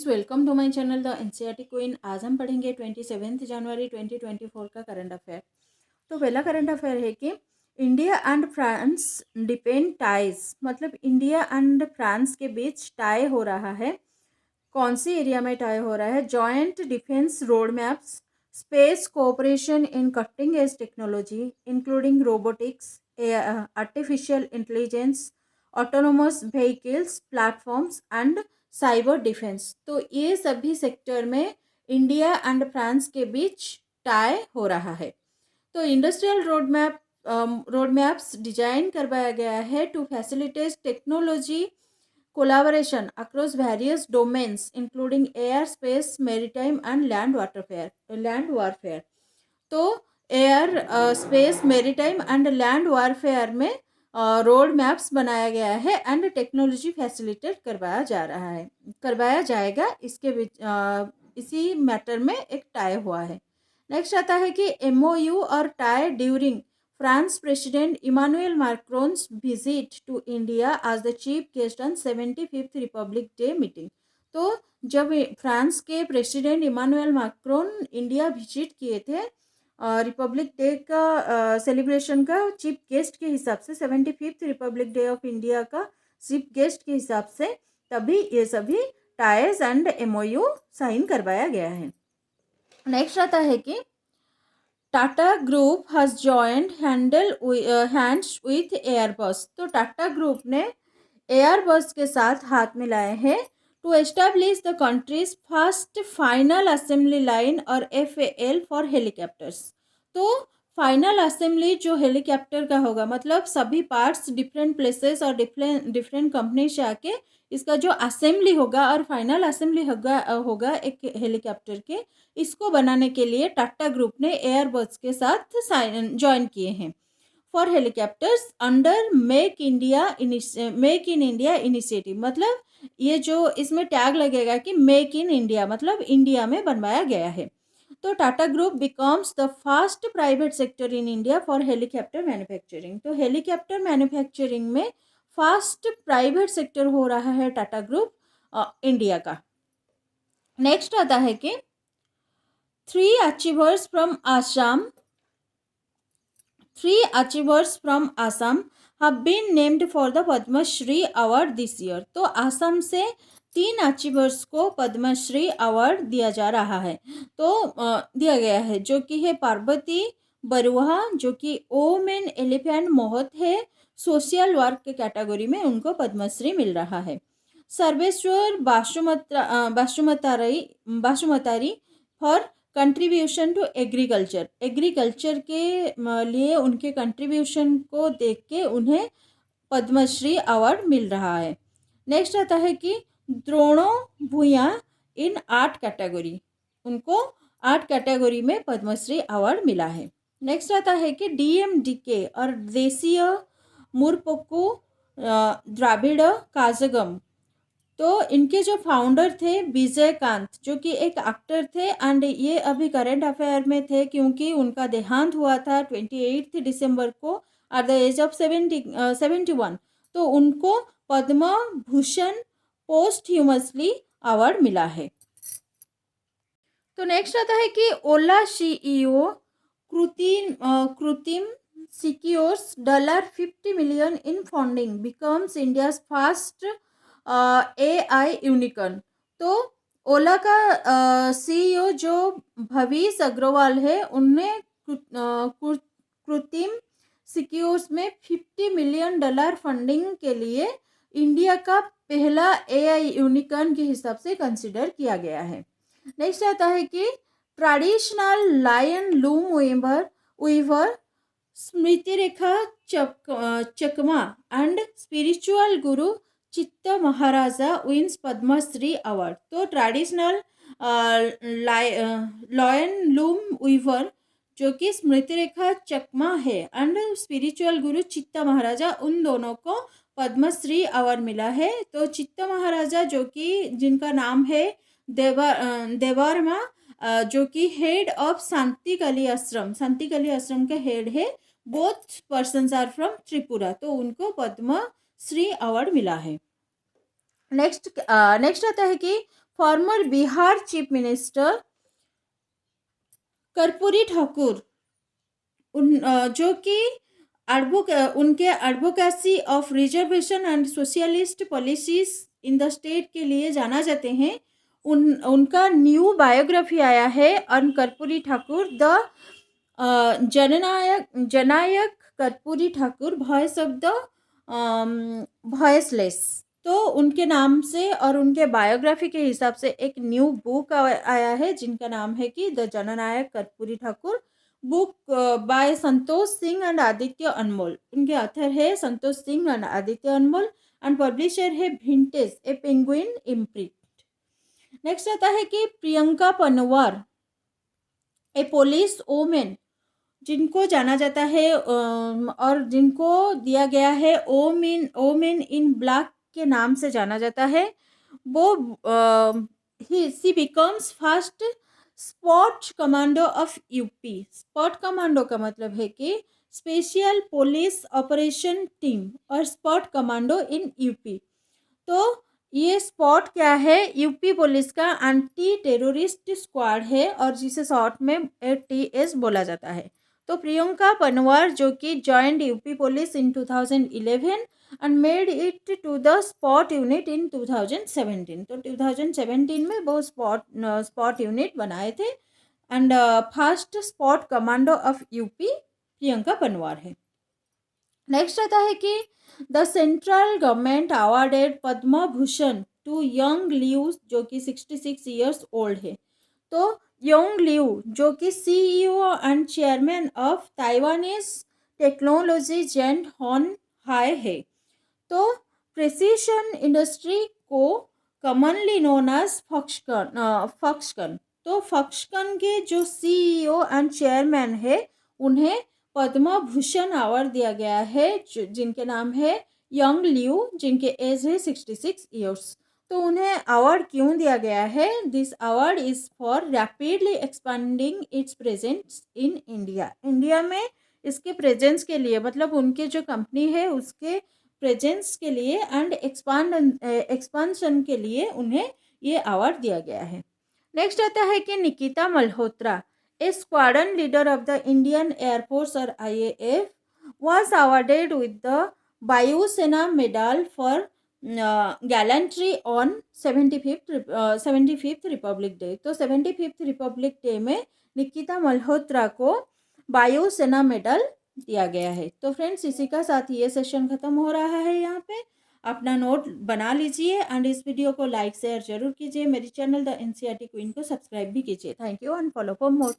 Friends, welcome to my channel the NCERT queen. आज हम पढ़ेंगे 27 जनवरी 2024 का करंट अफेयर। तो पहला करंट अफेयर है कि India and France depend ties, मतलब इंडिया एंड फ्रांस के बीच टाई हो रहा है। कौन सी एरिया में टाई हो रहा है? Joint defence road maps, space cooperation in cutting edge technology including robotics, artificial intelligence, autonomous vehicles, platforms and cyber defence. तो ये सभी सेक्टर में इंडिया एंड फ्रांस के बीच टाई हो रहा है। तो इंडस्ट्रियल रोड मैप्स डिजाइन करवाया गया है to facilitate technology collaboration across various domains including air, space, maritime and land warfare। तो air, space, maritime and land warfare में रोड मैप्स बनाया गया है एंड टेक्नोलॉजी फैसिलिटेट करवाया जाएगा। इसके इसी मैटर में एक टाई हुआ है। नेक्स्ट आता है कि एमओयू और tie during France president Emmanuel Macron's visit to India as the chief guest on 75th republic day meeting. तो जब फ्रांस के president Emmanuel Macron India visit किए थे रिपब्लिक डे का सेलिब्रेशन का चीफ गेस्ट के हिसाब से, 75th republic day of India का चीफ गेस्ट के हिसाब से, तभी ये सभी टाइज एंड एमओयू साइन करवाया गया है। नेक्स्ट आता है कि Tata group has joined hands with Airbus. तो टाटा ग्रुप ने एयरबस के साथ हाथ मिलाए हैं to establish the countries first final assembly line और FAL फॉर हेलीकॉप्टर्स। तो फाइनल असेंबली जो हेलीकॉप्टर का होगा, मतलब सभी पार्ट्स डिफरेंट प्लेसेस और डिफरेंट कंपनी से आके इसका जो असेंबली होगा और फाइनल असेंबली होगा एक हेलीकॉप्टर के, इसको बनाने के लिए टाटा ग्रुप ने एयरबस के साथ ज्वाइन किए हैं for helicopters under make in India initiative. मतलब ये जो इसमें टैग लगेगा कि मेक इन इंडिया, मतलब इंडिया में बनवाया गया है। तो Tata group becomes the first private sector in India for helicopter manufacturing. तो हेलीकॉप्टर मैन्युफैक्चरिंग में फर्स्ट प्राइवेट सेक्टर हो रहा है टाटा ग्रुप इंडिया का। नेक्स्ट आता है कि 3 achievers from Assam have been named for the Padmashri award this year. तो आसाम से 3 अचीवर्स को पद्मश्री अवार्ड दिया जा रहा है, तो दिया गया है, जो कि है पार्वती बरुआ, जो कि ओमेन एलिफेंट मोहत है, सोशल वर्क के कैटेगरी में उनको पद्मश्री मिल रहा है। Sarveshwar Basumatary for contribution to agriculture के लिए उनके कंट्रीब्यूशन को देख के उन्हें पद्मश्री अवार्ड मिल रहा है। नेक्स्ट आता है कि द्रोणो भूया इन आर्ट कैटेगरी, उनको आर्ट कैटेगरी में पद्मश्री अवार्ड मिला है। नेक्स्ट आता है कि DMDK और देशीय मुरपक्कू द्राविड़ काजगम। तो इनके जो फाउंडर थे विजयकांत, जो कि एक एक्टर थे, एंड ये अभी करंट अफेयर में थे क्योंकि उनका देहांत हुआ था 28 दिसंबर को एट द एज ऑफ 71। तो उनको पद्म भूषण पोस्टह्यूमसली अवार्ड मिला है। तो नेक्स्ट आता है कि ओला CEO कृत्रिम सिक्योर्स $50 million इन funding becomes India's first AI unicorn. तो ओला का CEO जो भविष अग्रवाल है, उनने कृत्रिम सिक्योर्स में $50 million फंडिंग के लिए इंडिया का पहला AI यूनिकॉर्न के हिसाब से कंसिडर किया गया है। नेक्स्ट आता है कि traditional loin loom weaver Smriti Rekha Chakma and spiritual guru Chitta Maharaj wins Padmashri award. तो ट्रेडिशनल लायन लूम वीवर जो कि स्मृति रेखा चकमा है एंड स्पिरिचुअल गुरु चित्त महाराजा, उन दोनों को पद्मश्री अवार्ड मिला है। तो चित्त महाराजा जो कि जिनका नाम है देवारमा, जो कि हेड ऑफ शांतिकली आश्रम के हेड है, both persons are from Tripura, तो उनको पद्मश्री अवार्ड मिला है। नेक्स्ट आता है कि farmer Bihar chief minister Karpoori Thakur जो कि उनके advocacy of reservation and socialist policies in the state के लिए जाना जाते हैं। उनका न्यू बायोग्राफी आया है on Karpoori Thakur the Jannayak Karpoori Thakur voice of the voiceless. तो उनके नाम से और उनके बायोग्राफी के हिसाब से एक न्यू बुक आया है जिनका नाम है कि the Jannayak Karpoori Thakur. Book by Santosh Singh and Aditya Anmol. उनके ऑथर है Santosh Singh and Aditya Anmol and publisher है Vintage a Penguin imprint. Next आता है कि Priyanka Panwar a police women, जिनको जाना जाता है और जिनको दिया गया है ओमेन इन ब्लैक के नाम से जाना जाता है। वो she becomes first spot commando of UP. SPOT commando का मतलब है कि स्पेशल पुलिस ऑपरेशन टीम और स्पॉट कमांडो इन यूपी। तो ये स्पॉट क्या है? यूपी पुलिस का एंटी टेररिस्ट स्क्वाड है और जिसे शॉर्ट में ATS बोला जाता है। तो प्रियंका पनवार जो कि joined UP police in 2011 and made it to the spot unit in 2017। तो 2017 में वो स्पॉट यूनिट बनाए थे and first spot commando of UP Priyanka Panwar है। नेक्स्ट आता है कि the central government awarded Padma Bhushan to Young Liu जो कि 66 ईयर्स ओल्ड है। तो यंग लियू जो कि CEO and chairman of Taiwanese technology giant Hon Hai है। तो प्रेसिशन इंडस्ट्री को कॉमनली नोन एज फॉक्सकन। तो फॉक्सकन के जो CEO एंड चेयरमैन है उन्हें पद्म भूषण अवार्ड दिया गया है जिनके नाम है यंग लियू, जिनके एज है 66 ईयर्स। तो उन्हें अवार्ड क्यों दिया गया है? This award is for rapidly expanding it's presence in India. India में इसके प्रेजेंस के लिए, मतलब उनके जो कंपनी है उसके प्रेजेंस के लिए एंड एक्सपांशन के लिए उन्हें ये अवार्ड दिया गया है। नेक्स्ट आता है कि Nikita Malhotra a squadron leader of the Indian air force और IAF was awarded with the Vayu Sena medal for gallantry on 75th republic day. तो 75th रिपब्लिक डे में निकिता मल्होत्रा को वायुसेना मेडल दिया गया है। तो फ्रेंड्स इसी का साथ ये सेशन खत्म हो रहा है। यहाँ पे अपना नोट बना लीजिए एंड इस वीडियो को लाइक शेयर जरूर कीजिए। मेरी चैनल द NCERT क्वीन को सब्सक्राइब भी कीजिए। Thank you and follow for more.